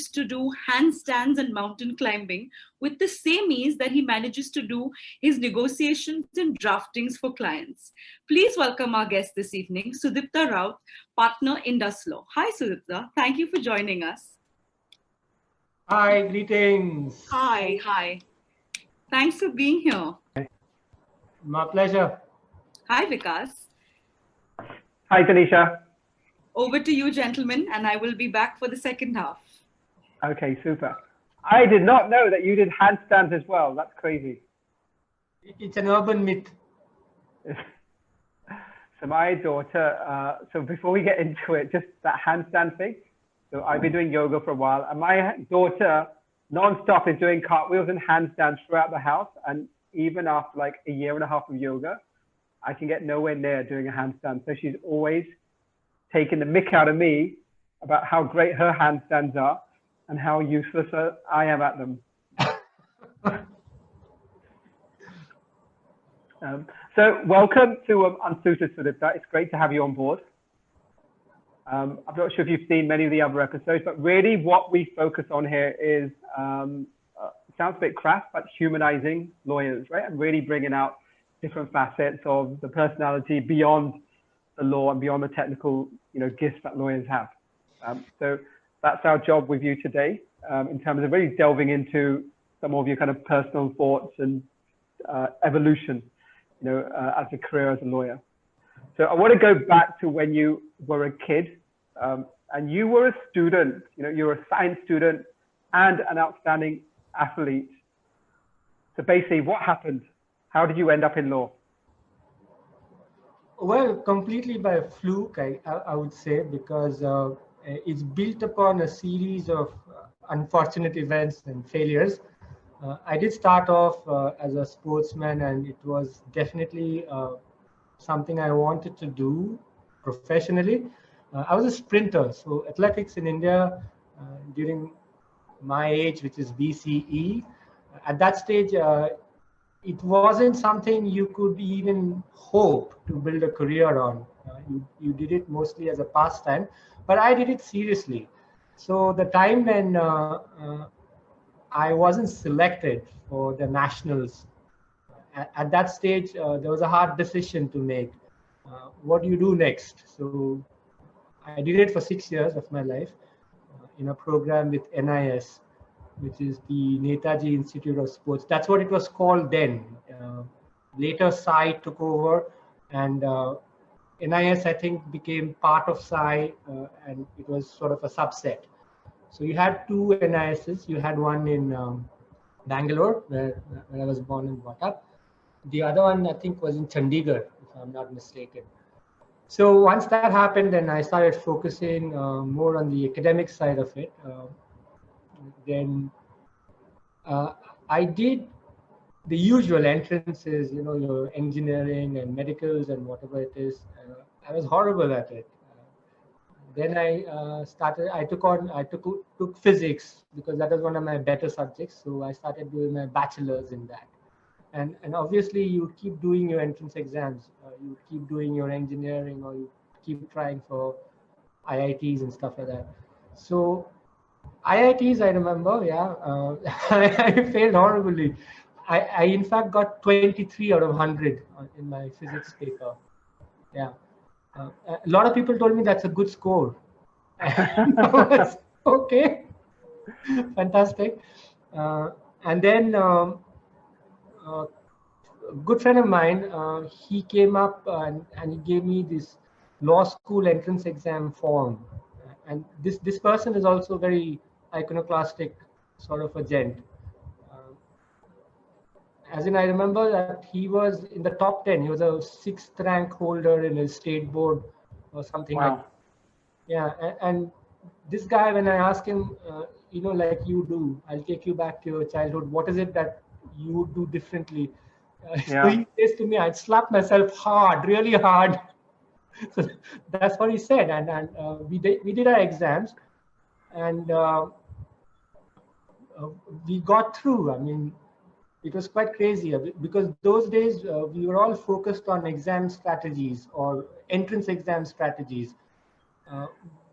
to do handstands and mountain climbing with the same ease that he manages to do his negotiations and draftings for clients. Please welcome our guest this evening, Sudipta Routh, partner in Law. Hi, Sudipta. Thank you for joining us. Hi, greetings. Hi. Thanks for being here. My pleasure. Hi, Vikas. Hi, Tanisha. Over to you, gentlemen, and I will be back for the second half. Okay, super. I did not know that you did handstands as well. That's crazy. It's an urban myth. So my daughter, so before we get into it, just that handstand thing. So I've been doing yoga for a while, and my daughter non-stop is doing cartwheels and handstands throughout the house. And even after like a year and a half of yoga, I can get nowhere near doing a handstand. So she's always taking the mick out of me about how great her handstands are and how useless I am at them. So welcome to Unsuited, Sudipta. It's great to have you on board. I'm not sure if you've seen many of the other episodes, but really what we focus on here is, sounds a bit crass, but humanizing lawyers, right? And really bringing out different facets of the personality beyond the law and beyond the technical, gifts that lawyers have. So that's our job with you today, in terms of really delving into some of your kind of personal thoughts and evolution, as a career as a lawyer. So I want to go back to when you were a kid, and you were a student. You were a science student and an outstanding athlete. So basically, what happened? How did you end up in law? Well, completely by fluke, I would say, because it's built upon a series of unfortunate events and failures. I did start off as a sportsman, and it was definitely something I wanted to do professionally. I was a sprinter, so athletics in India during my age, which is BCE, at that stage, it wasn't something you could even hope to build a career on. You did it mostly as a pastime, but I did it seriously. So the time when I wasn't selected for the nationals, at that stage, there was a hard decision to make. What do you do next? So I did it for 6 years of my life in a program with NIS, which is the Netaji Institute of Sports. That's what it was called then. Later, SAI took over, and NIS, I think, became part of SAI, and it was sort of a subset. So you had two NISs. You had one in Bangalore, where I was born and brought up. The other one, I think, was in Chandigarh, if I'm not mistaken. So once that happened, then I started focusing more on the academic side of it. Then I did the usual entrances, your engineering and medicals and whatever it is. I was horrible at it. Then I took physics because that was one of my better subjects. So I started doing my bachelor's in that. And obviously you keep doing your entrance exams, you keep doing your engineering, or you keep trying for IITs and stuff like that. So IITs, I remember, I failed horribly. I in fact got 23 out of 100 in my physics paper. Yeah. A lot of people told me that's a good score. Okay, fantastic. And then a good friend of mine, he came up and he gave me this law school entrance exam form. And this person is also very iconoclastic sort of a gent. As in, I remember that he was in the top 10. He was a 6th rank holder in his state board or something. Wow. Like that. Yeah, and this guy, when I asked him, like you do, I'll take you back to your childhood. What is it that you would do differently? So he says to me, I'd slap myself hard, really hard. So that's what he said. And we did our exams, and we got through. I mean, it was quite crazy because those days we were all focused on exam strategies or entrance exam strategies.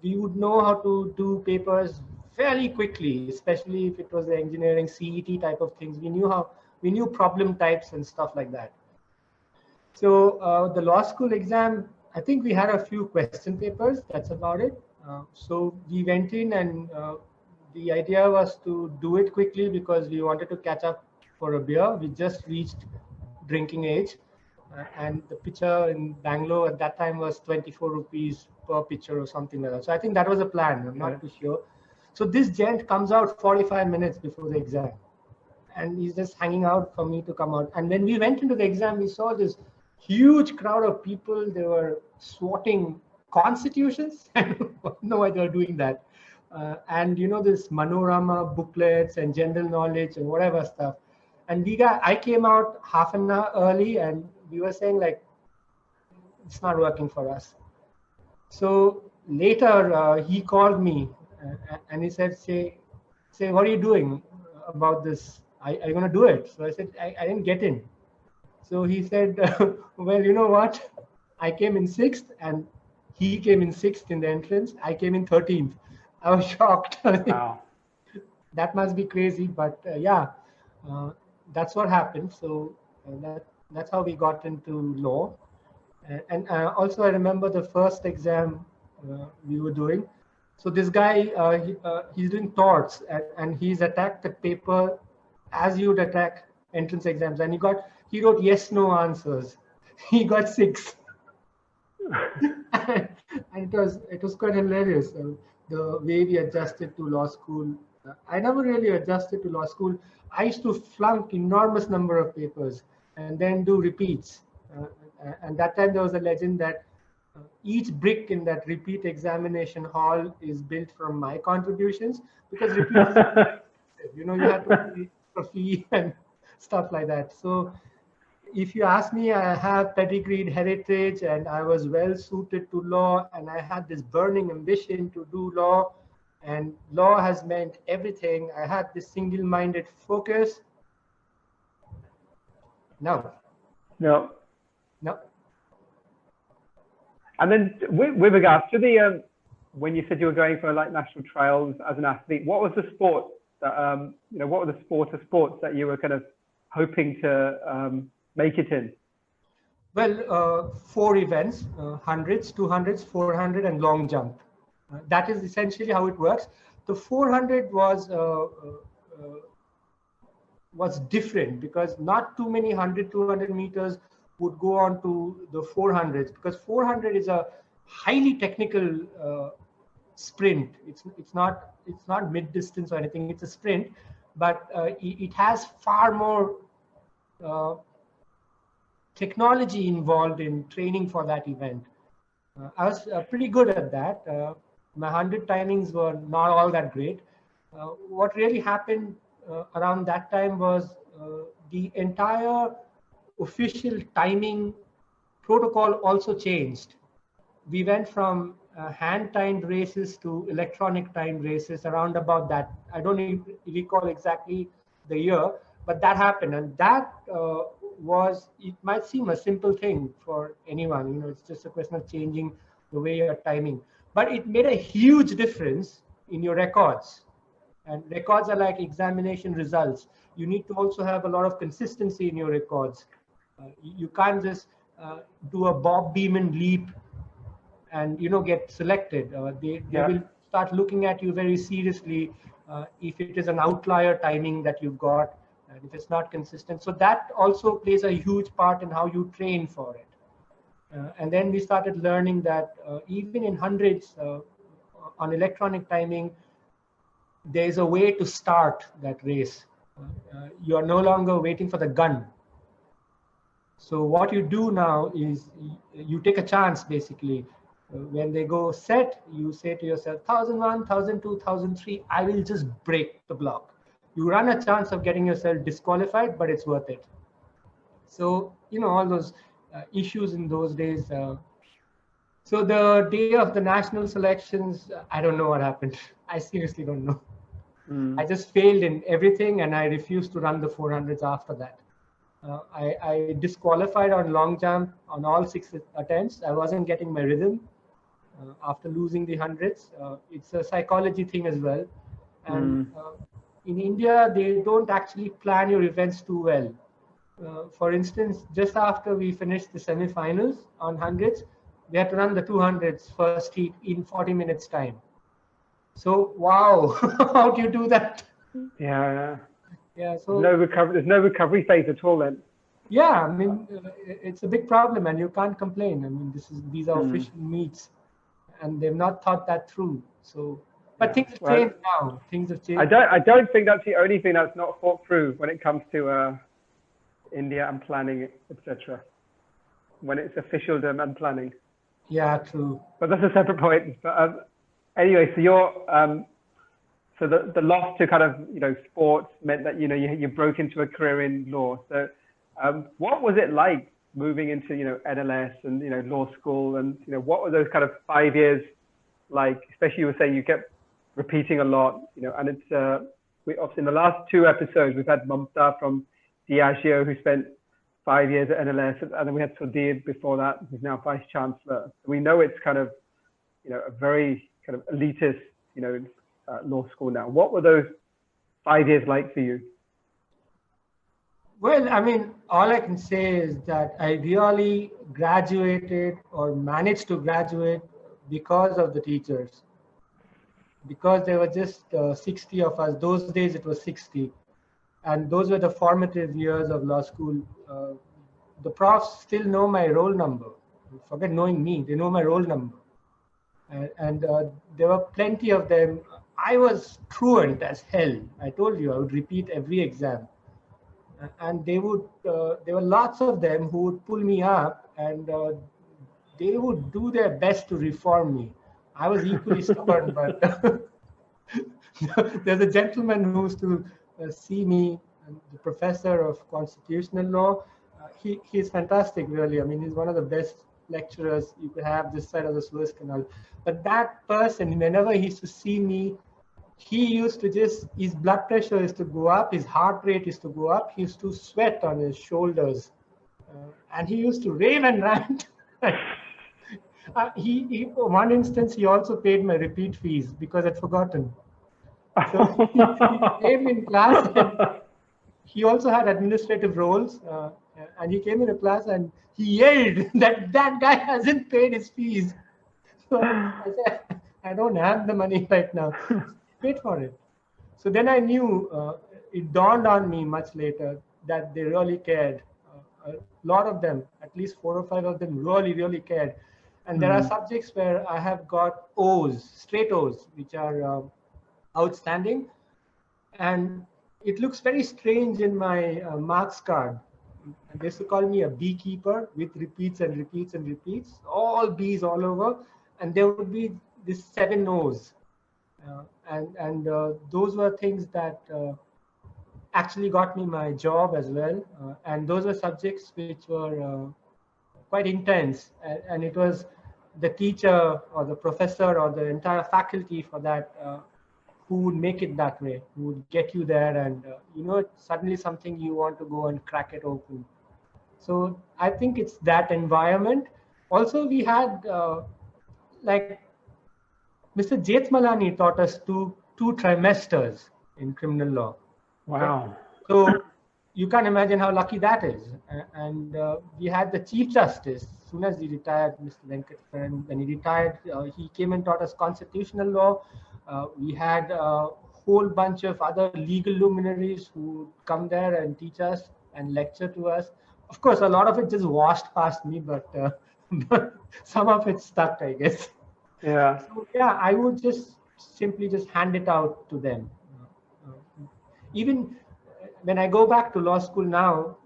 We would know how to do papers fairly quickly, especially if it was the engineering CET type of things. We knew problem types and stuff like that. So the law school exam, I think we had a few question papers. That's about it. So we went in, and the idea was to do it quickly because we wanted to catch up for a beer. We just reached drinking age, and the pitcher in Bangalore at that time was 24 rupees per pitcher or something like that. So I think that was a plan. I'm not too sure. So this gent comes out 45 minutes before the exam, and he's just hanging out for me to come out. And when we went into the exam, we saw this huge crowd of people. They were swatting constitutions. I don't know why they were doing that. And this Manorama booklets and general knowledge and whatever stuff. And I came out half an hour early, and we were saying like, it's not working for us. So later he called me and he said, say, what are you doing about this? Are you going to do it? So I said, I didn't get in. So he said, well, you know what? I came in 6th and he came in 6th in the entrance. I came in 13th. I was shocked. Wow. That must be crazy, but yeah, that's what happened. So that's how we got into law. And also I remember the first exam we were doing. So this guy, he's doing torts, and he's attacked the paper as you would attack entrance exams, and he wrote yes no answers. He got 6. And it was quite hilarious, the way we adjusted to law school. I never really adjusted to law school. I used to flunk enormous number of papers and then do repeats. And that time there was a legend that each brick in that repeat examination hall is built from my contributions, because repeats, you have to pay a fee and stuff like that. So if you ask me, I have pedigreed heritage, and I was well suited to law, and I had this burning ambition to do law, and law has meant everything. I had this single-minded focus. No. And then with regards to the when you said you were going for like national trials as an athlete, what was the sport that what were the sports that you were kind of hoping to make it in? Well, 4 events: 100s, 200s, 400, and long jump. That is essentially how it works. The 400 was different because not too many 100, 200 meters would go on to the 400s, because 400 is a highly technical sprint. It's not mid distance or anything. It's a sprint, but it has far more technology involved in training for that event. I was pretty good at that. My 100 timings were not all that great. What really happened around that time was the entire official timing protocol also changed. We went from hand-timed races to electronic timed races around about that. I don't recall exactly the year, but that happened, and that it might seem a simple thing for anyone. It's just a question of changing the way you're timing, but it made a huge difference in your records. And records are like examination results. You need to also have a lot of consistency in your records. You can't just do a Bob Beamon leap and get selected. They will start looking at you very seriously if it is an outlier timing that you've got, and if it's not consistent. So that also plays a huge part in how you train for it. And then we started learning that even in hundreds on electronic timing, there's a way to start that race. You are no longer waiting for the gun. So what you do now is you take a chance, basically. When they go set, you say to yourself, 1001, 1002, 1003, I will just break the block. You run a chance of getting yourself disqualified, but it's worth it. So, all those issues in those days. So the day of the national selections, I don't know what happened. I seriously don't know. I just failed in everything, and I refused to run the 400s after that. I disqualified on long jump on all 6 attempts. I wasn't getting my rhythm after losing the 100s. It's a psychology thing as well. And in India, they don't actually plan your events too well. For instance, just after we finished the semi-finals on hundreds, we had to run the 200s first heat in 40 minutes time. So, wow, how do you do that? Yeah. Yeah. So there's no recovery phase at all then. yeah, I mean, it's a big problem, and you can't complain. I mean, these are official meets, and they've not thought that through. So, but things have changed now. Things have changed. I don't think that's the only thing that's not thought through when it comes to India and planning, etc. When it's officialdom and planning. Yeah, true. But that's a separate point. But anyway, so you're so the loss to kind of sports meant that you broke into a career in law. So what was it like moving into NLS and law school, and what were those kind of 5 years like? Especially you were saying you kept repeating a lot, and it's we obviously in the last 2 episodes we've had Mamta from Diageo who spent 5 years at NLS, and then we had Sudipta before that, who's now vice chancellor. We know it's kind of a very kind of elitist law school now. What were those 5 years like for you? Well, I mean, all I can say is that I really graduated or managed to graduate because of the teachers. Because there were just 60 of us. Those days it was 60. And those were the formative years of law school. The profs still know my roll number. Forget knowing me, they know my roll number. And there were plenty of them. I was truant as hell. I told you I would repeat every exam. And they would, there were lots of them who would pull me up, and they would do their best to reform me. I was equally stubborn, but there's a gentleman who used to see me, the professor of constitutional law. He's fantastic, really. I mean, he's one of the best lecturers you could have this side of the Suez Canal. But that person, whenever he used to see me, he used to his blood pressure used to go up, his heart rate used to go up, he used to sweat on his shoulders, and he used to rave and rant. One instance, he also paid my repeat fees because I'd forgotten. So he came in class, and he also had administrative roles, and he came in a class and he yelled that guy hasn't paid his fees. So I said, I don't have the money right now. Paid for it. So then I knew, it dawned on me much later that they really cared. A lot of them, at least 4 or 5 of them, really cared. And there are subjects where I have got O's, straight O's, which are outstanding. And it looks very strange in my marks card. And they used to call me a beekeeper with repeats and repeats and repeats, all B's all over. And there would be this 7 O's. And those were things that actually got me my job as well. And those were subjects which were quite intense. And it was the teacher or the professor or the entire faculty for that who would make it that way, who would get you there, and suddenly something you want to go and crack it open. So I think it's that environment. Also, we had like Mr. Jethmalani taught us two trimesters in criminal law. Wow. So you can't imagine how lucky that is. And we had the Chief Justice. As soon as he retired, Mr. Venkat, when he retired, he came and taught us constitutional law. We had a whole bunch of other legal luminaries who would come there and teach us and lecture to us. Of course, a lot of it just washed past me, but some of it stuck, I guess. Yeah. So, yeah, I would simply hand it out to them. Even when I go back to law school now,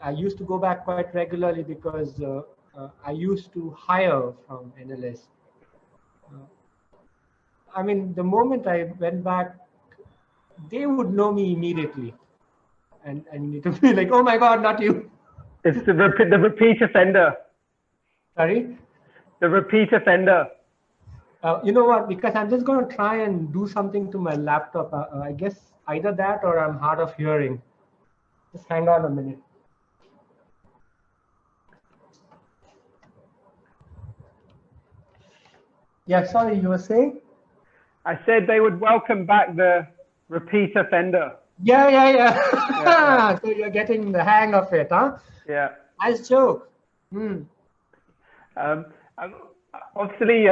I used to go back quite regularly because I used to hire from NLS. I mean, the moment I went back, they would know me immediately. And it would be like, oh my God, not you. It's the repeat offender. Sorry? The repeat offender. You know what? Because I'm just going to try and do something to my laptop. I guess either that or I'm hard of hearing. Just hang on a minute. Yeah, sorry, you were saying? I said they would welcome back the Repeat offender. Yeah. Yeah. So you're getting the hang of it, huh? Yeah. Nice joke. Hmm. Um, um, Obviously,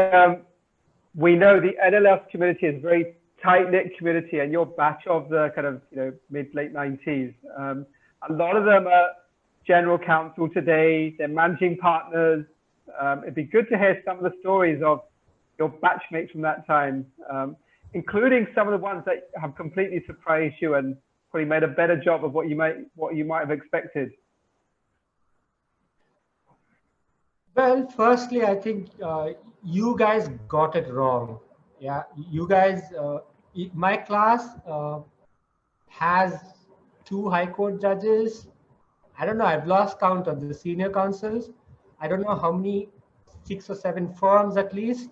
we know the NLF community is a very tight-knit community, and you're batch of the kind of mid-late 90s. A lot of them are general counsel today. They're managing partners. It'd be good to hear some of the stories of your batchmates from that time, including some of the ones that have completely surprised you and probably made a better job of what you might have expected. Well, firstly, I think you guys got it wrong. Yeah, you guys, my class has 2 high court judges. I don't know, I've lost count of the senior counsels. I don't know how many, 6 or 7 firms at least,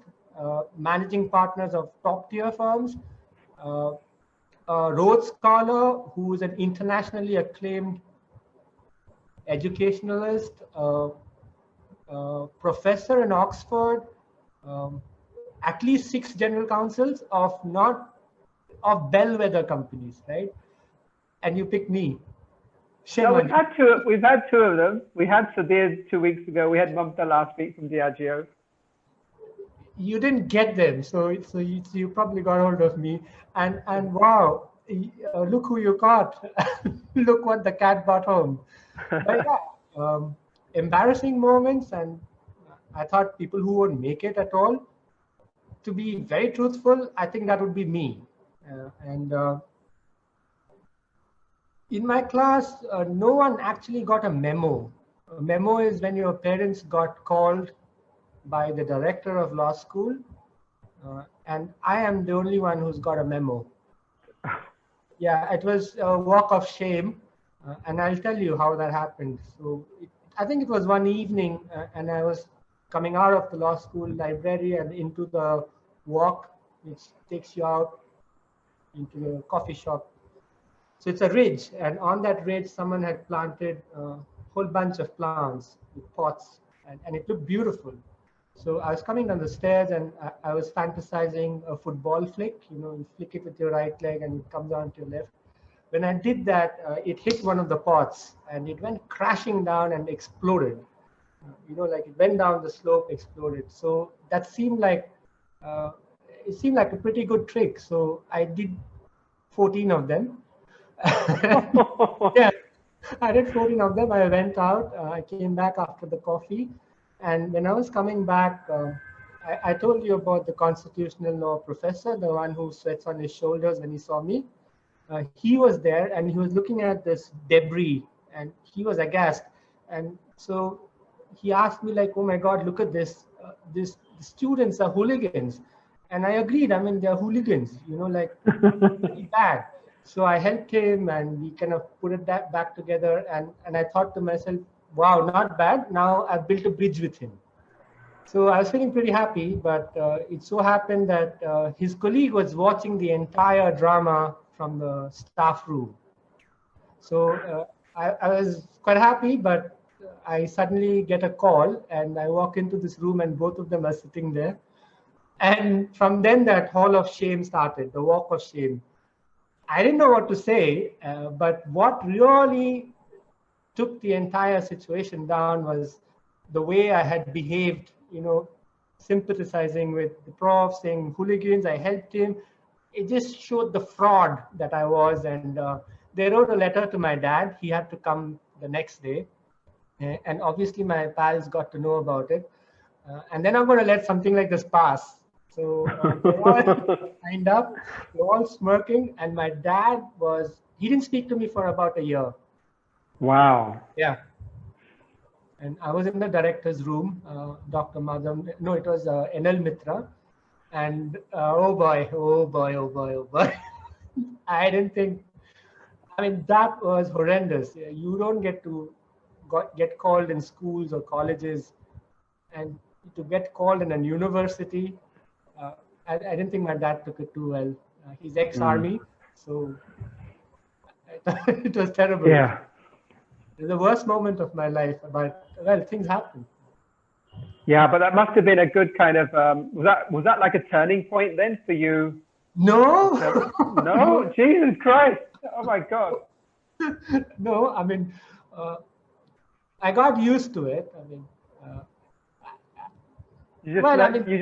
managing partners of top tier firms. Uh, a Rhodes Scholar, who is an internationally acclaimed educationalist, professor in Oxford, um, at least 6 general counsels of not of bellwether companies, right? And you pick me. Shame No, on you. we've had two of them. We had Sudhir 2 weeks ago. We had Mamta last week from Diageo. You didn't get them, so you probably got hold of me. And wow, look who you caught. Look what the cat brought home. But yeah, embarrassing moments, and I thought people who won't make it at all. To be very truthful, I think that would be me. And in my class, no one actually got a memo. A memo is when your parents got called by the director of law school, and I am the only one who's got a memo. Yeah, it was a walk of shame, and I'll tell you how that happened. So I think it was one evening, and I was coming out of the law school library and into the walk, which takes you out into the coffee shop. So it's a ridge, and on that ridge, someone had planted a whole bunch of plants with pots, and it looked beautiful. So I was coming down the stairs, and I was fantasizing a football flick. You flick it with your right leg, and it comes down to your left. When I did that, it hit one of the pots, and it went crashing down and exploded. Like it went down the slope, exploded. So that seemed like it seemed like a pretty good trick. So I did 14 of them. Yeah, I did 14 of them. I went out. I came back after the coffee. And when I was coming back, I told you about the constitutional law professor, the one who sweats on his shoulders when he saw me. He was there and he was looking at this debris and he was aghast. And so he asked me like, oh my God, look at this. The students are hooligans. And I agreed. I mean, they're hooligans, like pretty bad. So I helped him and we kind of put it back together. And I thought to myself, wow, not bad. Now I've built a bridge with him. So I was feeling pretty happy, but it so happened that his colleague was watching the entire drama from the staff room. So I was quite happy, but I suddenly get a call and I walk into this room and both of them are sitting there. And from then that hall of shame started, the walk of shame. I didn't know what to say, but what really took the entire situation down was the way I had behaved, sympathizing with the prof, saying hooligans, I helped him. It just showed the fraud that I was. And they wrote a letter to my dad. He had to come the next day. And obviously my pals got to know about it. And then I'm going to let something like this pass. So they all signed up, they're all smirking. And my dad he didn't speak to me for about a year. Wow. Yeah. And I was in the director's room, Dr. Madam. No, it was NL Mitra. And oh boy. I didn't think, that was horrendous. You don't get to get called in schools or colleges, and to get called in a university. I didn't think my dad took it too well. He's ex-army, so it was terrible. Yeah. It was the worst moment of my life, but well, things happen. Yeah, but that must have been a good kind of was that like a turning point then for you No, No, Jesus Christ. Oh my God. no. I mean, uh, I got used to it. I mean, uh, well, I mean, You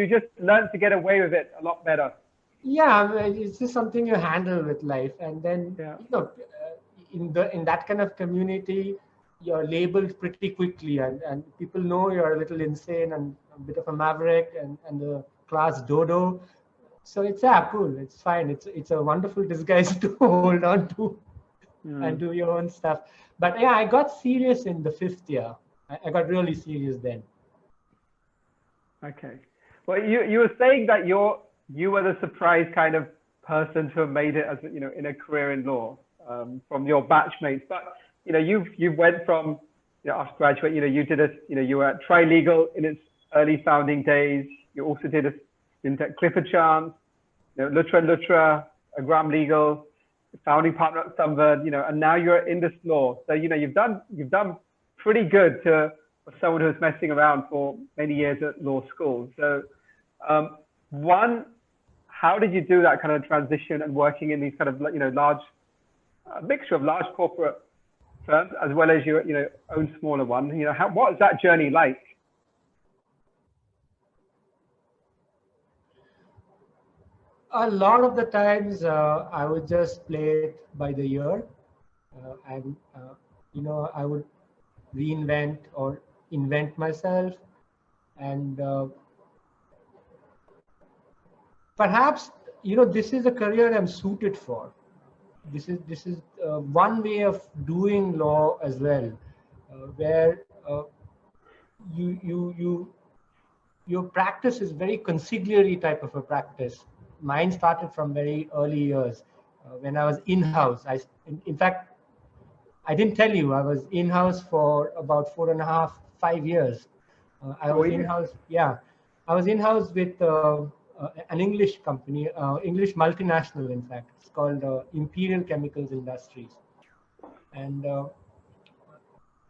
just learned to get away with it a lot better. yeah, I mean, it's just something you handle with life, and then Yeah. in that kind of community, you're labeled pretty quickly, and people know you're a little insane and a bit of a maverick and the class dodo. So it's cool. It's fine. It's a wonderful disguise to hold on to and do your own stuff. But yeah, I got serious in the 5th year. I got really serious then. Okay. Well, you were saying that you were the surprise kind of person to have made it as in a career in law from your batchmates, but you went from after graduate, you did you were at Trilegal in its early founding days. You also did a stint at Clifford Chance, Lutra and Lutra, Graham Legal, founding partner at Sunbird, and now you're at Indus Law. So you've done pretty good for someone who's messing around for many years at law school. So one, how did you do that kind of transition and working in these kind of large mixture of large corporate firms as well as your own smaller one? What is that journey like? A lot of the times, I would just play it by the ear, and I would reinvent or invent myself, and perhaps this is a career I'm suited for. This is one way of doing law as well, where your practice is very consigliere type of a practice. Mine started from very early years when I was in-house. In fact, I didn't tell you, I was in-house for about 4.5, 5 years. I was in-house, yeah. I was in-house with an English company, English multinational, in fact. It's called Imperial Chemicals Industries. And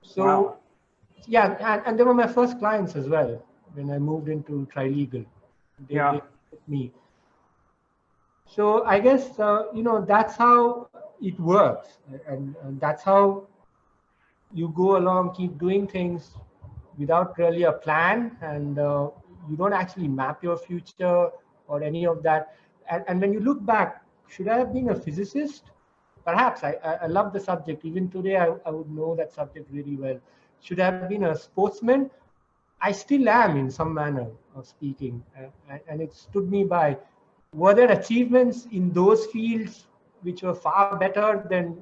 so, wow. Yeah, and they were my first clients as well when I moved into Trilegal. They with me. So I guess, that's how it works. And that's how you go along, keep doing things without really a plan. And you don't actually map your future or any of that. And when you look back, should I have been a physicist? Perhaps. I love the subject. Even today, I would know that subject really well. Should I have been a sportsman? I still am in some manner of speaking. And it stood me by. Were there achievements in those fields which were far better than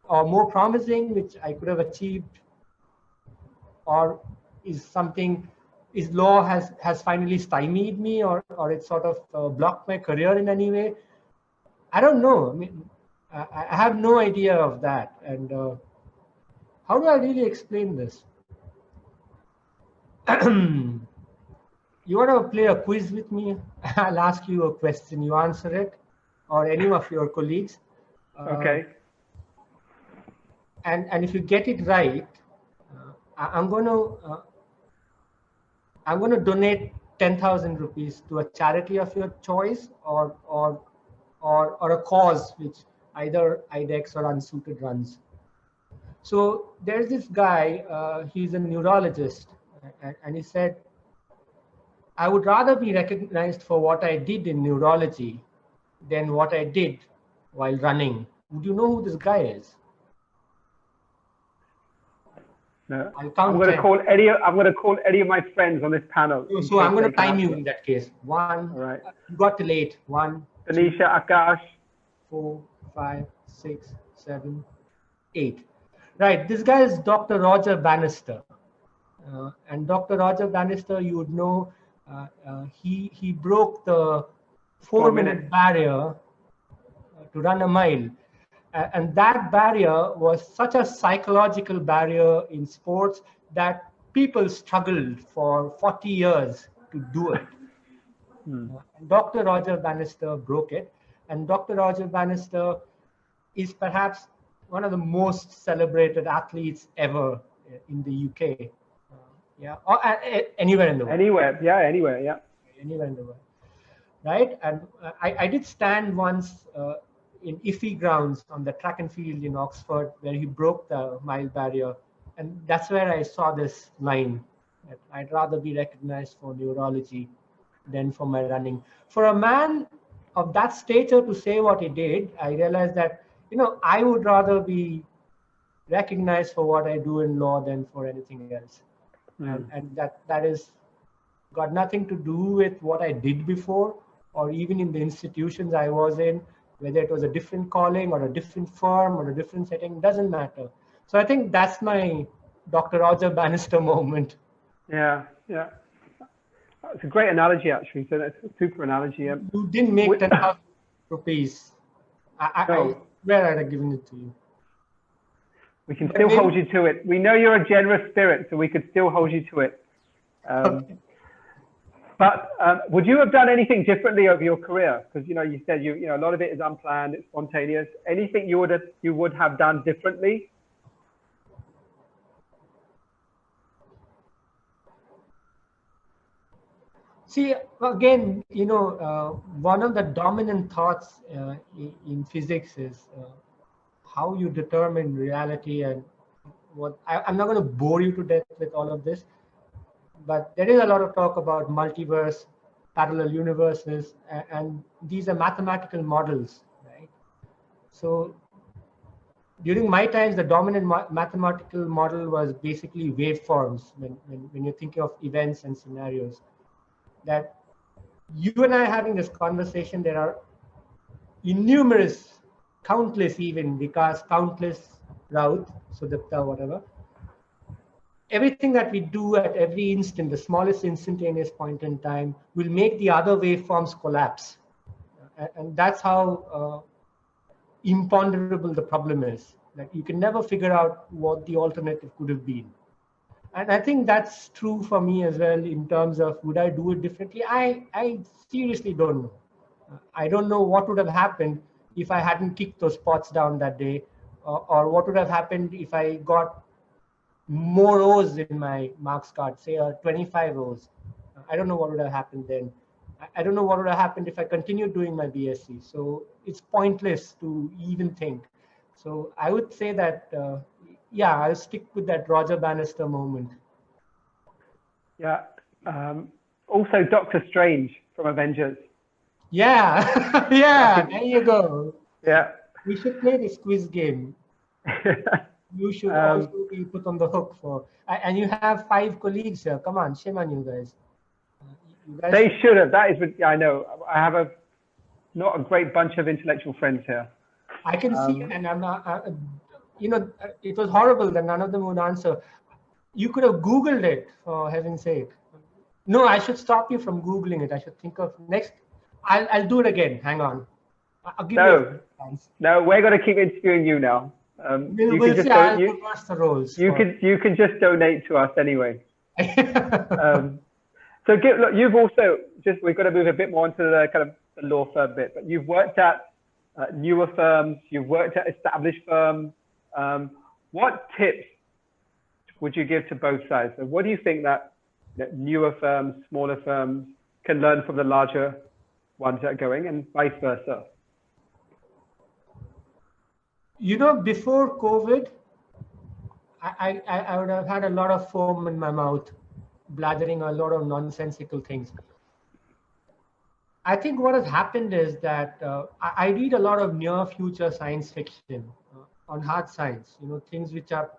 or more promising, which I could have achieved? Or is law has finally stymied me, or it sort of blocked my career in any way? I don't know. I mean, I have no idea of that. And how do I really explain this? You want to play a quiz with me? I'll ask you a question. You answer it, or any of your colleagues. Okay. And if you get it right, I'm going to donate 10,000 rupees to a charity of your choice, or a cause which either IDEX or Unsuited runs. So there's this guy, he's a neurologist, and he said, I would rather be recognized for what I did in neurology than what I did while running. Would you know who this guy is? No. I'm going to call any of my friends on this panel. So I'm going to time you in that case. 1. All right. You got till 8. 1. Tanisha, Akash. 4, 5, 6, 7, 8. Right. This guy is Dr. Roger Bannister. And Dr. Roger Bannister, you would know, he broke the 4-minute barrier to run a mile. And that barrier was such a psychological barrier in sports that people struggled for 40 years to do it. Dr. Roger Bannister broke it. And Dr. Roger Bannister is perhaps one of the most celebrated athletes ever in the UK. Or anywhere in the world. Anywhere, yeah. Anywhere in the world. right? And I did stand once in iffy grounds on the track and field in Oxford, where he broke the mile barrier. And that's where I saw this line, that I'd rather be recognized for neurology than for my running. For a man of that stature to say what he did, I realized that, I would rather be recognized for what I do in law than for anything else. And that is got nothing to do with what I did before, or even in the institutions I was in, whether it was a different calling or a different firm or a different setting, doesn't matter. So I think that's my Dr. Roger Bannister moment. Yeah, yeah. It's a great analogy, actually. So that's a super analogy. You didn't make 10,000 rupees. I swear I'd have given it to you. We can still hold you to it. We know you're a generous spirit, so we could still hold you to it. Okay. But would you have done anything differently over your career? Because you said a lot of it is unplanned, it's spontaneous. Anything you would have done differently? See, again, one of the dominant thoughts in physics is how you determine reality, and I'm not going to bore you to death with all of this, but there is a lot of talk about multiverse, parallel universes, and these are mathematical models, right? So during my times, the dominant mathematical model was basically waveforms when you're thinking of events and scenarios. That you and I having this conversation, there are innumerous, countless even, because countless Routh, Sudipta, whatever. Everything that we do at every instant, the smallest instantaneous point in time, will make the other waveforms collapse. And that's how imponderable the problem is. Like, you can never figure out what the alternative could have been. And I think that's true for me as well in terms of, would I do it differently? I seriously don't know. I don't know what would have happened if I hadn't kicked those pots down that day, or what would have happened if I got more O's in my marks card, say 25 O's. I don't know what would have happened then. I don't know what would have happened if I continued doing my BSc. So it's pointless to even think. So I would say that, yeah, I'll stick with that Roger Bannister moment. Yeah. Also, Doctor Strange from Avengers. Yeah, yeah, there you go. Yeah. We should play this quiz game. You should also be put on the hook for, and you have 5 colleagues here. Come on, shame on you guys. They should have. That is, I know. I have not a great bunch of intellectual friends here. I can see, and I'm not, it was horrible that none of them would answer. You could have Googled it, for heaven's sake. No, I should stop you from Googling it. I should think of next. I'll do it again. Hang on. I'll give you a chance. No, we're going to keep interviewing you now. We'll see. I'll reverse the roles. You can just donate to us anyway. So look, you've also we've got to move a bit more into the kind of the law firm bit, but you've worked at newer firms, you've worked at established firms. What tips would you give to both sides? So what do you think that newer firms, smaller firms can learn from the larger ones that are going, and vice versa? Before COVID, I would have had a lot of foam in my mouth, blathering a lot of nonsensical things. I think what has happened is that I read a lot of near future science fiction on hard science, things which are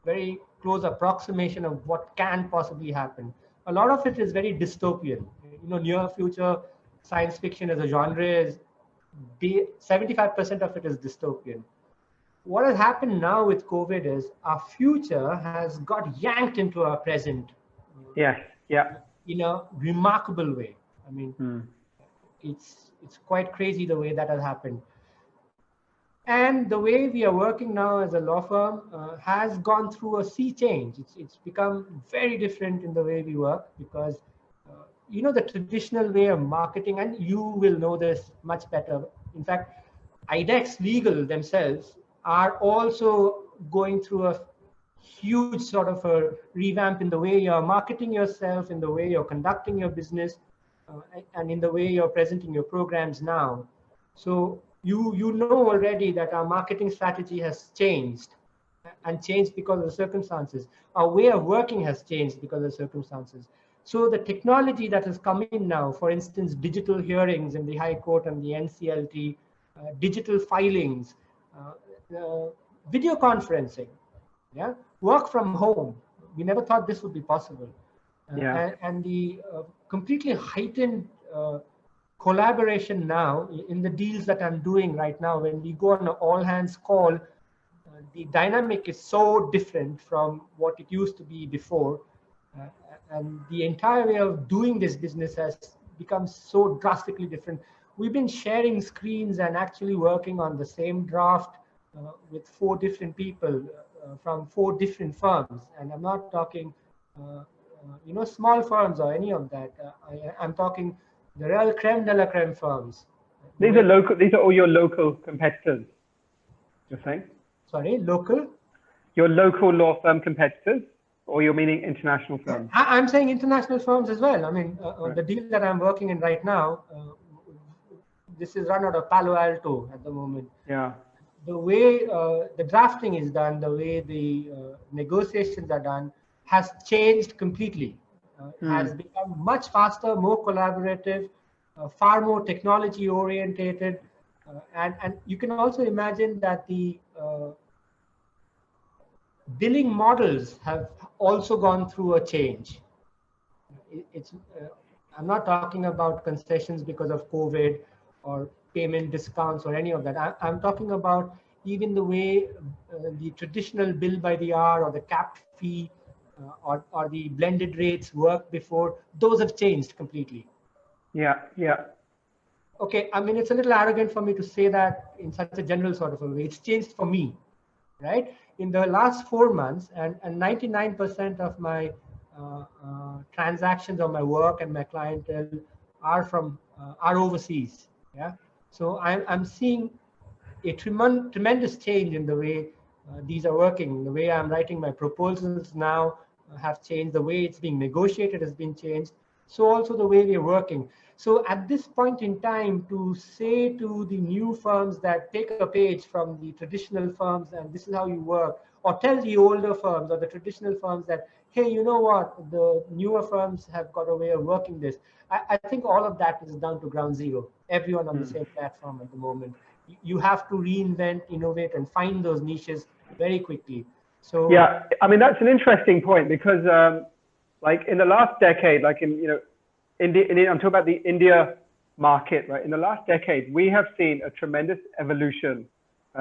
very close approximation of what can possibly happen. A lot of it is very dystopian. Near future science fiction as a genre is 75% of it is dystopian. What has happened now with COVID is our future has got yanked into our present. Yes, yeah. In a remarkable way. I mean, it's quite crazy the way that has happened. And the way we are working now as a law firm has gone through a sea change. It's become very different in the way we work, because the traditional way of marketing, and you will know this much better. In fact, IDEX Legal themselves are also going through a huge sort of a revamp in the way you're marketing yourself, in the way you're conducting your business. and in the way you're presenting your programs now. So you know already that our marketing strategy has changed, and changed because of the circumstances. Our way of working has changed because of the circumstances. So the technology that has come in now, for instance, digital hearings in the High Court and the NCLT, digital filings, video conferencing, yeah, work from home. We never thought this would be possible. And the completely heightened collaboration now in the deals that I'm doing right now. When we go on an all hands call, the dynamic is so different from what it used to be before. And the entire way of doing this business has become so drastically different. We've been sharing screens and actually working on the same draft with 4 different people from 4 different firms. And I'm not talking, small firms or any of that. I'm talking the real creme de la creme firms. These are local. These are all your local competitors. You're saying? Sorry, local? Your local law firm competitors, or you're meaning international firms? I'm saying international firms as well. I mean, the deal that I'm working in right now, this is run out of Palo Alto at the moment. Yeah. The way the drafting is done, the way the negotiations are done, has changed completely. Has become much faster, more collaborative, far more technology orientated, and you can also imagine that the billing models have also gone through a change. I'm not talking about concessions because of COVID or payment discounts or any of that. I'm talking about even the way the traditional bill by the hour or the capped fee or the blended rates worked before. Those have changed completely. Yeah. Okay, I mean, it's a little arrogant for me to say that in such a general sort of a way. It's changed for me, right? In the last 4 months, and 99% of my transactions or my work and my clientele are overseas. Yeah, so I'm seeing a tremendous change in the way these are working. The way I'm writing my proposals now have changed. The way it's being negotiated has been changed. So also the way we're working. So at this point in time, to say to the new firms that take a page from the traditional firms and this is how you work, or tell the older firms or the traditional firms that, hey, you know what, the newer firms have got a way of working this. I think all of that is down to ground zero. Everyone on the same platform at the moment. You have to reinvent, innovate, and find those niches very quickly. So yeah, I mean, that's an interesting point because like in the last decade, like in, India, I'm talking about the India market, right? In the last decade, we have seen a tremendous evolution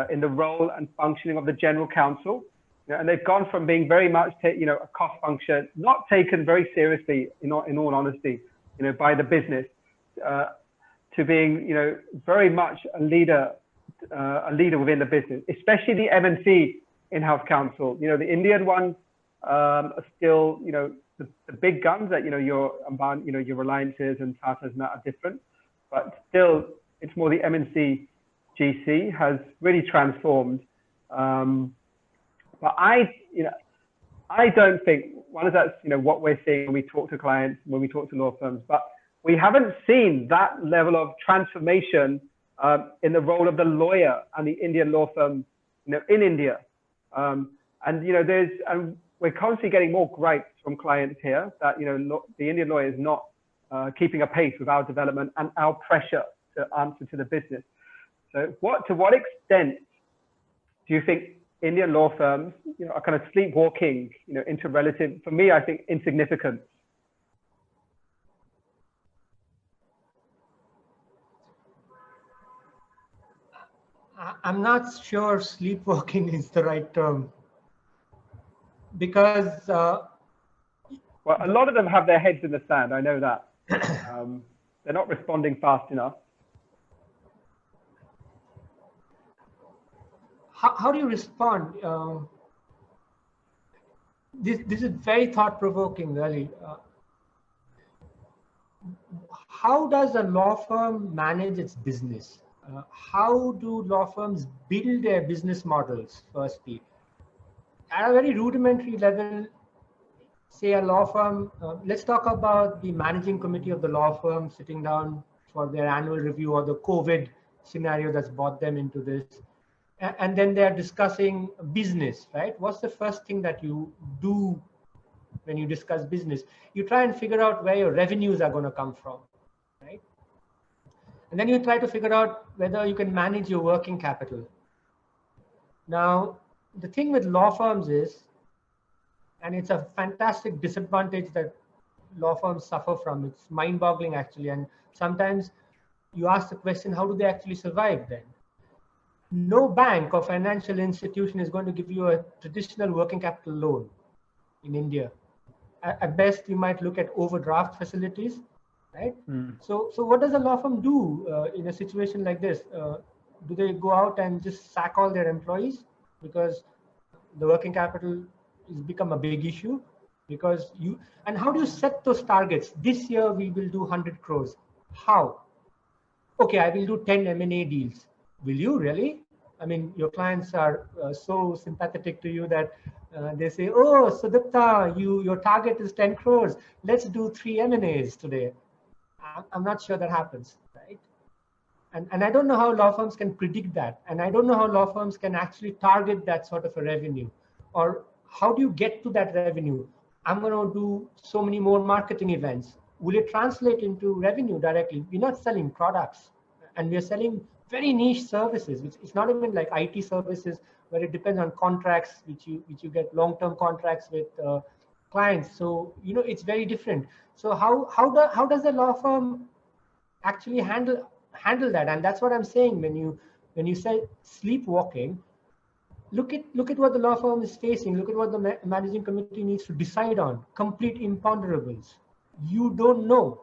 in the role and functioning of the general counsel. And they've gone from being very much, a cost function, not taken very seriously, in all honesty, by the business, to being, very much a leader within the business, especially the MNC in-house counsel. The Indian ones are still, the big guns that, your Reliances and Tatas and that are different, but still it's more the MNC GC has really transformed. But I don't think, one is that's, what we're seeing when we talk to clients, when we talk to law firms, but we haven't seen that level of transformation in the role of the lawyer and the Indian law firm, in India. And we're constantly getting more gripes from clients here that, the Indian lawyer is not keeping a pace with our development and our pressure to answer to the business. So to what extent do you think Indian law firms, are kind of sleepwalking, into relative, for me, I think, insignificance? I'm not sure sleepwalking is the right term, because well, a lot of them have their heads in the sand. I know that. They're not responding fast enough. How do you respond? This is very thought-provoking, really. How does a law firm manage its business? How do law firms build their business models, firstly? At a very rudimentary level, say a law firm, let's talk about the managing committee of the law firm sitting down for their annual review, or the COVID scenario that's brought them into this. And then they're discussing business, right? What's the first thing that you do when you discuss business? You try and figure out where your revenues are going to come from, right? And then you try to figure out whether you can manage your working capital. Now, the thing with law firms is, and it's a fantastic disadvantage that law firms suffer from, it's mind-boggling actually, and sometimes you ask the question, how do they actually survive then? No bank or financial institution is going to give you a traditional working capital loan in India. At best, you might look at overdraft facilities, right? So what does a law firm do in a situation like this? Do they go out and just sack all their employees because the working capital has become a big issue? Because and how do you set those targets? This year we will do 100 crores. How? Okay, I will do 10 M&A deals. Will you really? I mean, your clients are so sympathetic to you that they say, oh, Sudipta, your target is 10 crores. Let's do 3 M&As today. I'm not sure that happens, right? And I don't know how law firms can predict that. And I don't know how law firms can actually target that sort of a revenue. Or how do you get to that revenue? I'm going to do so many more marketing events. Will it translate into revenue directly? We're not selling products, and we're selling very niche services. It's not even like IT services where it depends on contracts, which you get long-term contracts with clients. So it's very different. So how does a law firm actually handle that? And that's what I'm saying. When you say sleepwalking, look at what the law firm is facing. Look at what the managing committee needs to decide on. Complete imponderables. You don't know.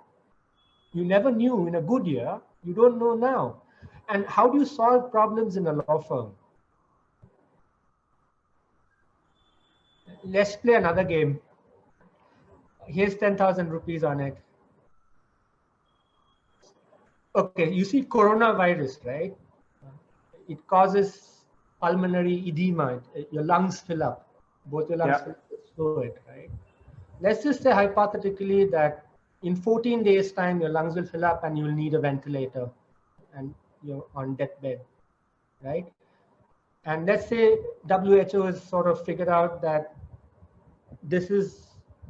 You never knew in a good year. You don't know now. And how do you solve problems in a law firm? Let's play another game. Here's 10,000 rupees on it. Okay, you see coronavirus, right? It causes pulmonary edema. Your lungs fill up. Both your lungs fill up with fluid, right? Let's just say hypothetically that in 14 days' time, your lungs will fill up and you'll need a ventilator and you're on deathbed, right? And let's say WHO has sort of figured out that this is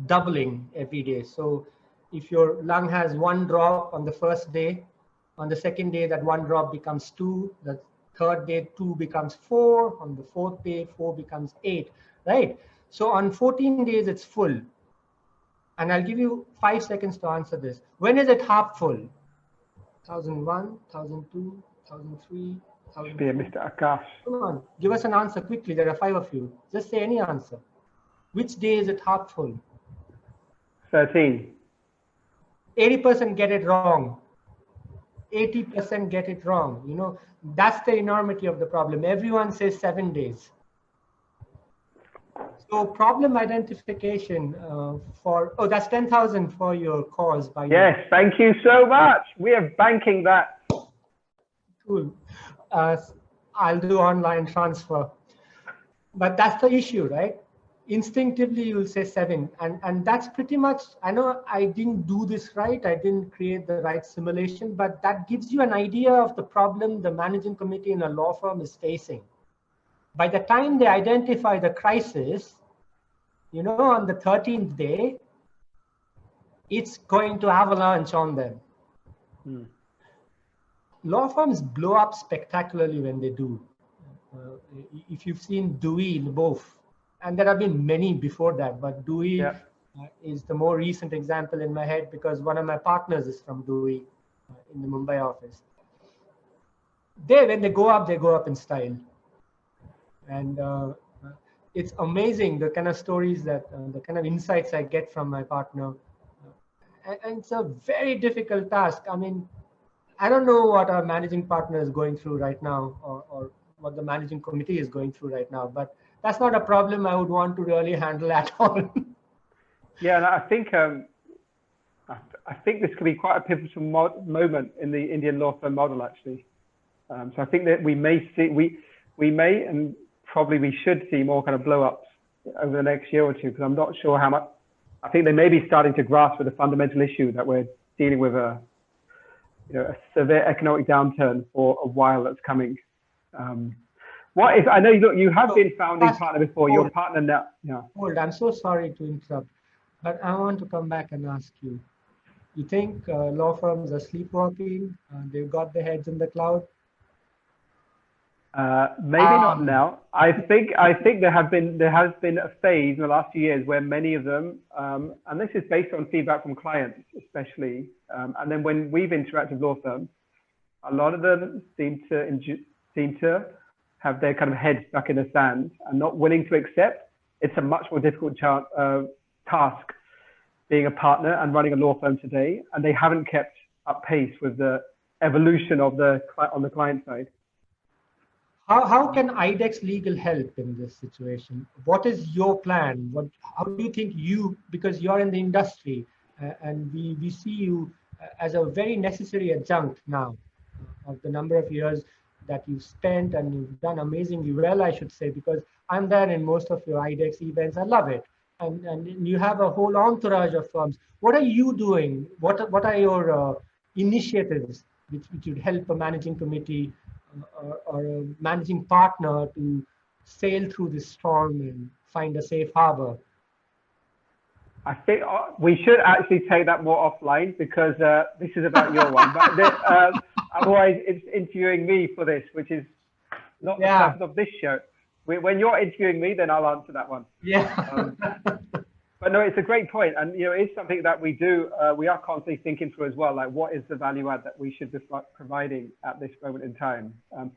doubling every day. So if your lung has 1 drop on the first day, on the second day, that 1 drop becomes 2, the third day, 2 becomes 4, on the fourth day, 4 becomes 8, right? So on 14 days, it's full. And I'll give you 5 seconds to answer this. When is it half full? 1001, 1002, 1003, 1004. Mr. Akash. Come on, give us an answer quickly. There are 5 of you. Just say any answer. Which day is it half full? 13. 80% get it wrong. 80% get it wrong. That's the enormity of the problem. Everyone says 7 days. So problem identification that's 10,000 for your cause. Yes, thank you so much. We are banking that. Cool. I'll do online transfer. But that's the issue, right? Instinctively, you'll say 7. And that's pretty much, I know I didn't do this right. I didn't create the right simulation, but that gives you an idea of the problem the managing committee in a law firm is facing. By the time they identify the crisis, on the 13th day, it's going to avalanche on them. Law firms blow up spectacularly when they do. If you've seen Dewey in both, and there have been many before that, but Dewey is the more recent example in my head because one of my partners is from Dewey in the Mumbai office. When they go up in style. And it's amazing the kind of stories that, the kind of insights I get from my partner. And it's a very difficult task. I mean, I don't know what our managing partner is going through right now or what the managing committee is going through right now, but that's not a problem I would want to really handle at all. Yeah, and I think this could be quite a pivotal moment in the Indian law firm model, actually. So I think that we may and probably we should see more kind of blow ups over the next year or two, because I'm not sure how much I think they may be starting to grasp with the fundamental issue that we're dealing with a severe economic downturn for a while that's coming. What if, I know you have been founding partner before, your partner now. Yeah. Hold, I'm so sorry to interrupt, but I want to come back and ask you. You think law firms are sleepwalking? They've got their heads in the cloud? Maybe not now. I think there has been a phase in the last few years where many of them, and this is based on feedback from clients especially, and then when we've interacted with law firms, a lot of them seem to have their kind of head stuck in the sand and not willing to accept it's a much more difficult task being a partner and running a law firm today, and they haven't kept up pace with the evolution of on the client side. How can IDEX Legal help in this situation? What is your plan? How do you think because you're in the industry and we see you as a very necessary adjunct now of the number of years that you've spent, and you've done amazingly well, I should say, because I'm there in most of your IDEX events. I love it. And you have a whole entourage of firms. What are you doing? What are your initiatives which would help a managing committee or a managing partner to sail through this storm and find a safe harbor? I think we should actually take that more offline, because this is about your one. But otherwise, it's interviewing me for this, which is not the purpose of this show. When you're interviewing me, then I'll answer that one. Yeah. But no, it's a great point, and it's something that we do. We are constantly thinking through as well, like what is the value add that we should be providing at this moment in time. I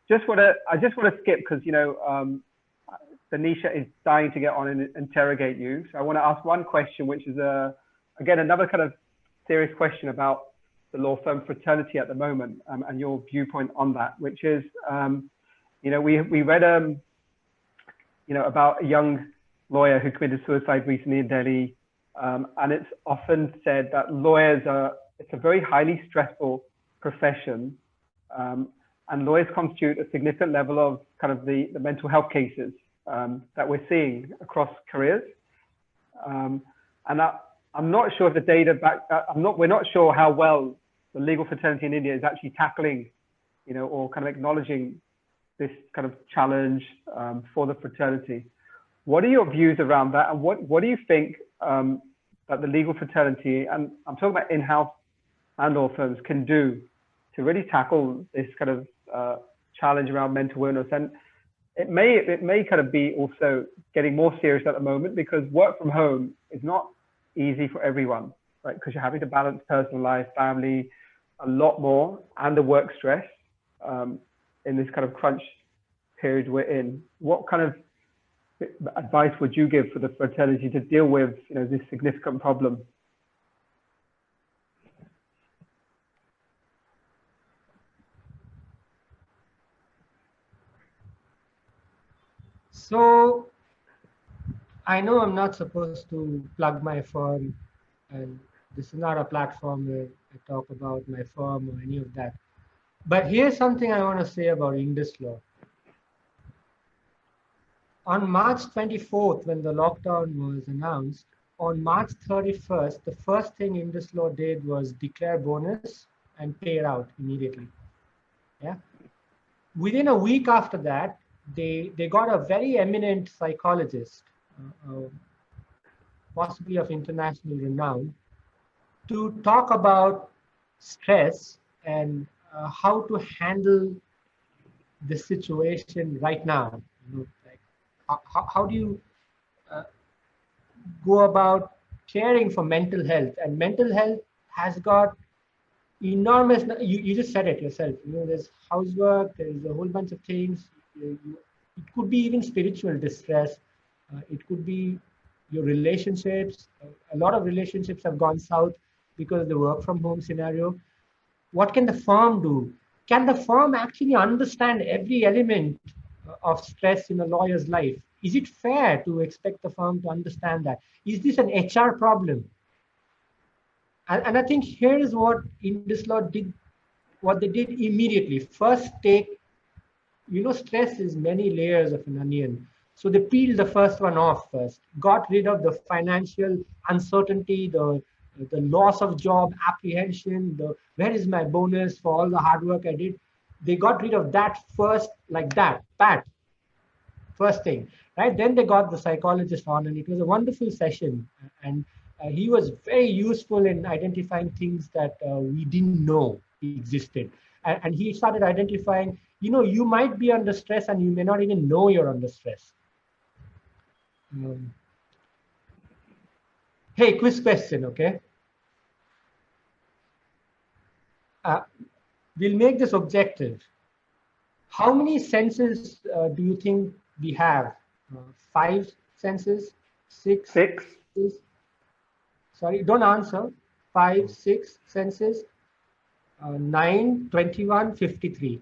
just want to skip, because Tanisha is dying to get on and interrogate you. So I want to ask one question, which is again another kind of serious question about the law firm fraternity at the moment, and your viewpoint on that, which is we read about a young lawyer who committed suicide recently in Delhi, and it's often said that it's a very highly stressful profession, and lawyers constitute a significant level of kind of the mental health cases that we're seeing across careers. And I'm not sure if the data we're not sure how well the legal fraternity in India is actually tackling, or kind of acknowledging this kind of challenge for the fraternity. What are your views around that, and what do you think that the legal fraternity, and I'm talking about in-house and law firms, can do to really tackle this kind of challenge around mental illness? And it may kind of be also getting more serious at the moment, because work from home is not easy for everyone, right? Because you're having to balance personal life, family, a lot more, and the work stress in this kind of crunch period we're in. What kind of advice would you give for the fraternity to deal with this significant problem? So I know I'm not supposed to plug my firm, and this is not a platform where I talk about my firm or any of that. But here's something I want to say about Indus Law. On March 24th, when the lockdown was announced, on March 31st, the first thing Indus Law did was declare bonus and pay it out immediately. Yeah. Within a week after that, they got a very eminent psychologist, possibly of international renown, to talk about stress and how to handle the situation right now. How do you go about caring for mental health? And mental health has got enormous, you just said it yourself, there's housework, there's a whole bunch of things. It could be even spiritual distress. It could be your relationships. A lot of relationships have gone south because of the work from home scenario. What can the firm do? Can the firm actually understand every element of stress in a lawyer's life? Is it fair to expect the firm to understand that? Is this an HR problem? And I think here is what Indus Law did, what they did immediately. First, stress is many layers of an onion. So they peeled the first one off first, got rid of the financial uncertainty, the loss of job apprehension, the where is my bonus for all the hard work I did. They got rid of that first, like that, pat, first thing, right? Then they got the psychologist on, and it was a wonderful session. And he was very useful in identifying things that we didn't know existed. And he started identifying, you might be under stress and you may not even know you're under stress. Hey, quiz question, okay? We'll make this objective. How many senses do you think we have? 5 senses? 6? 6. Sorry, don't answer. 5, 6 senses. 9, 21, 53.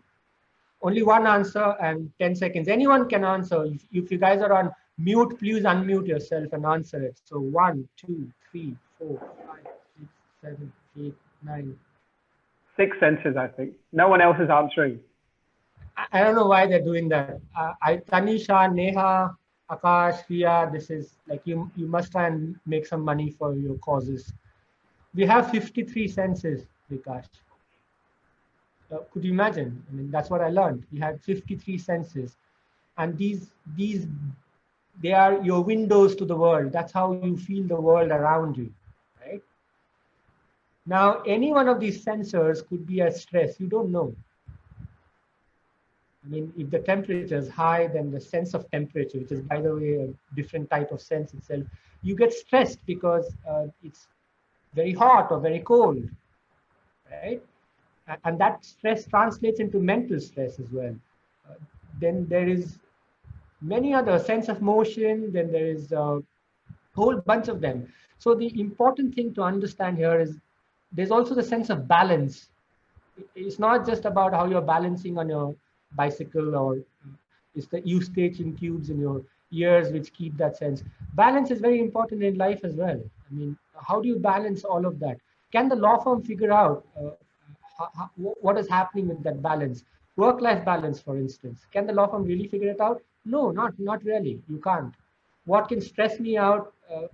Only one answer and 10 seconds. Anyone can answer. If you guys are on mute, please unmute yourself and answer it. So 1, 2, 3, 4, 5, 6, 7, 8, 9. 6 senses, I think. No one else is answering. I don't know why they're doing that. Tanisha, Neha, Akash, Ria, this is like you must try and make some money for your causes. We have 53 senses, Vikash. Could you imagine? I mean, that's what I learned. We had 53 senses. And these they are your windows to the world. That's how you feel the world around you, right? Now, any one of these sensors could be at stress. You don't know. I mean, if the temperature is high, then the sense of temperature, which is, by the way, a different type of sense itself, you get stressed because it's very hot or very cold, right? And that stress translates into mental stress as well. Then there is many other sense of motion, then there is a whole bunch of them. So the important thing to understand here is there's also the sense of balance. It's not just about how you're balancing on your bicycle, or it's the eustachian tubes in your ears which keep that sense. Balance is very important in life as well. I mean, how do you balance all of that? Can the law firm figure out what is happening with that balance? Work-life balance, for instance. Can the law firm really figure it out? No, not really. You can't. What can stress me out?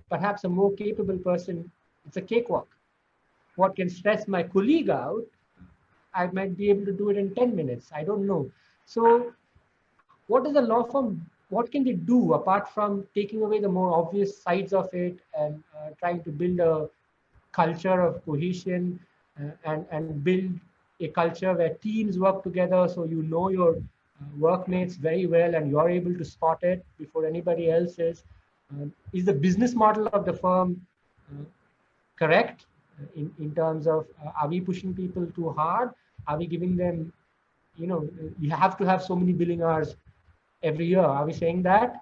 Perhaps a more capable person, it's a cakewalk. What can stress my colleague out? I might be able to do it in 10 minutes. I don't know. So what does the law firm, what can they do apart from taking away the more obvious sides of it and trying to build a culture of cohesion and build a culture where teams work together, so you know your workmates very well and you're able to spot it before anybody else is. Is the business model of the firm correct in terms of are we pushing people too hard? Are we giving them, you have to have so many billing hours every year? Are we saying that?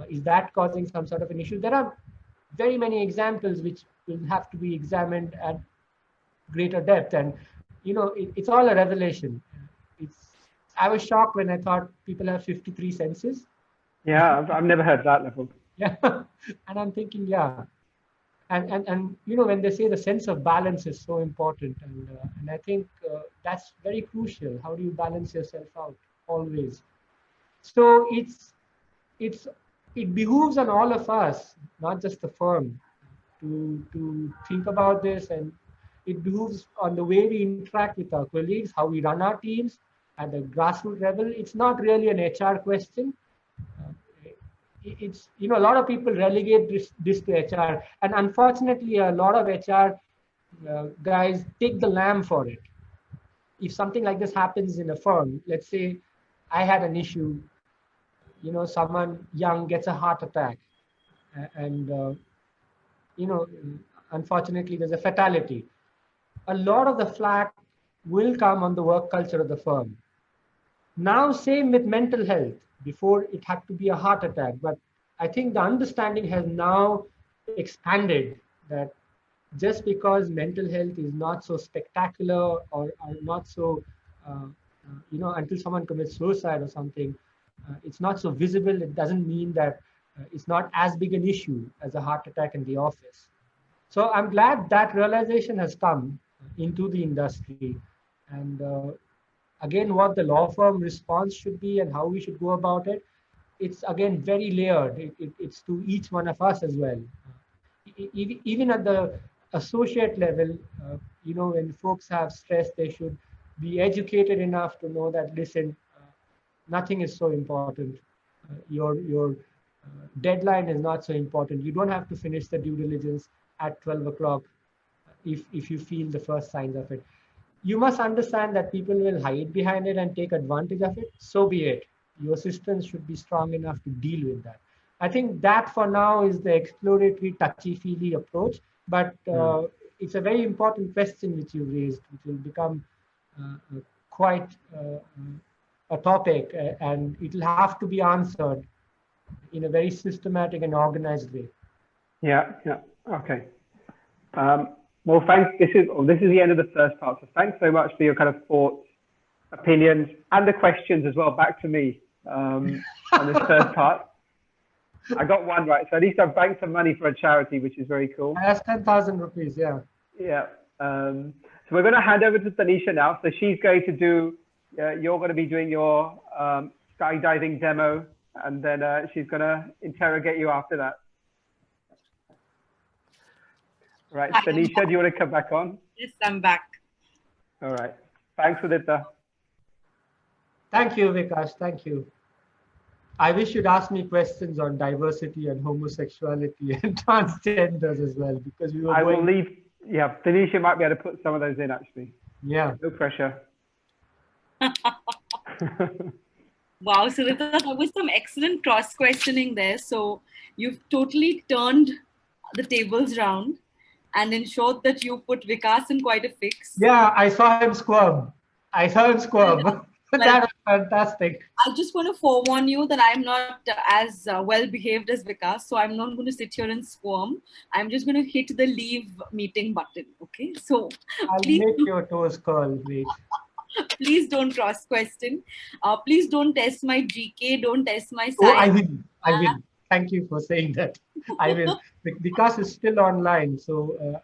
Is that causing some sort of an issue? There are very many examples which will have to be examined at greater depth, and it's all a revelation. I was shocked when I thought people have 53 senses. Yeah, I've never heard that level. Yeah, and I'm thinking, yeah, and when they say the sense of balance is so important, and I think that's very crucial. How do you balance yourself out always? So it behooves on all of us, not just the firm, to think about this, and it behooves on the way we interact with our colleagues, how we run our teams at the grassroots level. It's not really an HR question. It's a lot of people relegate this to HR, and unfortunately a lot of HR guys take the lamb for it. If something like this happens in a firm, let's say I had an issue, someone young gets a heart attack, and unfortunately there's a fatality. A lot of the flack will come on the work culture of the firm. Now, same with mental health. Before it had to be a heart attack, but I think the understanding has now expanded that just because mental health is not so spectacular or not so, until someone commits suicide or something, it's not so visible. It doesn't mean that it's not as big an issue as a heart attack in the office. So I'm glad that realization has come into the industry, and again, what the law firm response should be and how we should go about it. it's again very layered. It's to each one of us as well. Even at the associate level, when folks have stress, they should be educated enough to know that, listen, nothing is so important. Your deadline is not so important. You don't have to finish the due diligence at 12 o'clock if you feel the first signs of it. You must understand that people will hide behind it and take advantage of it. So be it. Your systems should be strong enough to deal with that. I think that for now is the exploratory, touchy-feely approach, but it's a very important question which you raised, which will become quite a topic, and it will have to be answered in a very systematic and organized way. Yeah, okay. Well, thanks. This is the end of the first part. So thanks so much for your kind of thoughts, opinions, and the questions as well back to me on this first part. I got one right, so at least I've banked some money for a charity, which is very cool. That's 10,000 rupees, yeah. Yeah. So we're going to hand over to Tanisha now. So she's going to do, you're going to be doing your skydiving demo, and then she's going to interrogate you after that. Right, Tanisha, do you want to come back on? Yes, I'm back. All right. Thanks, Sudipta. Thank you, Vikas. Thank you. I wish you'd ask me questions on diversity and homosexuality and transgenders as well, because we were I will leave. Yeah, Tanisha might be able to put some of those in, actually. Yeah. No pressure. Wow, so that was some excellent cross-questioning there. So you've totally turned the tables round and ensured that you put Vikas in quite a fix. Yeah, I saw him squirm. That was fantastic. I just want to forewarn you that I'm not as well behaved as Vikas, so I'm not going to sit here and squirm. I'm just going to hit the leave meeting button. Okay, so I'll make your toes curl. Wait. Please don't cross question. Please don't test my GK. Don't test my science. Oh, I will. Thank you for saying that. I will. Vikas is still online, so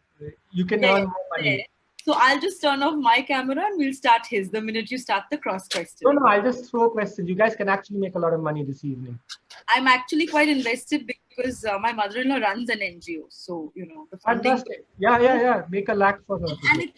you can earn more money. So I'll just turn off my camera and we'll start his the minute you start the cross question. No, I'll just throw questions. You guys can actually make a lot of money this evening. I'm actually quite invested because my mother-in-law runs an NGO. So, the funding. Fantastic. Yeah. Make a lakh for her. And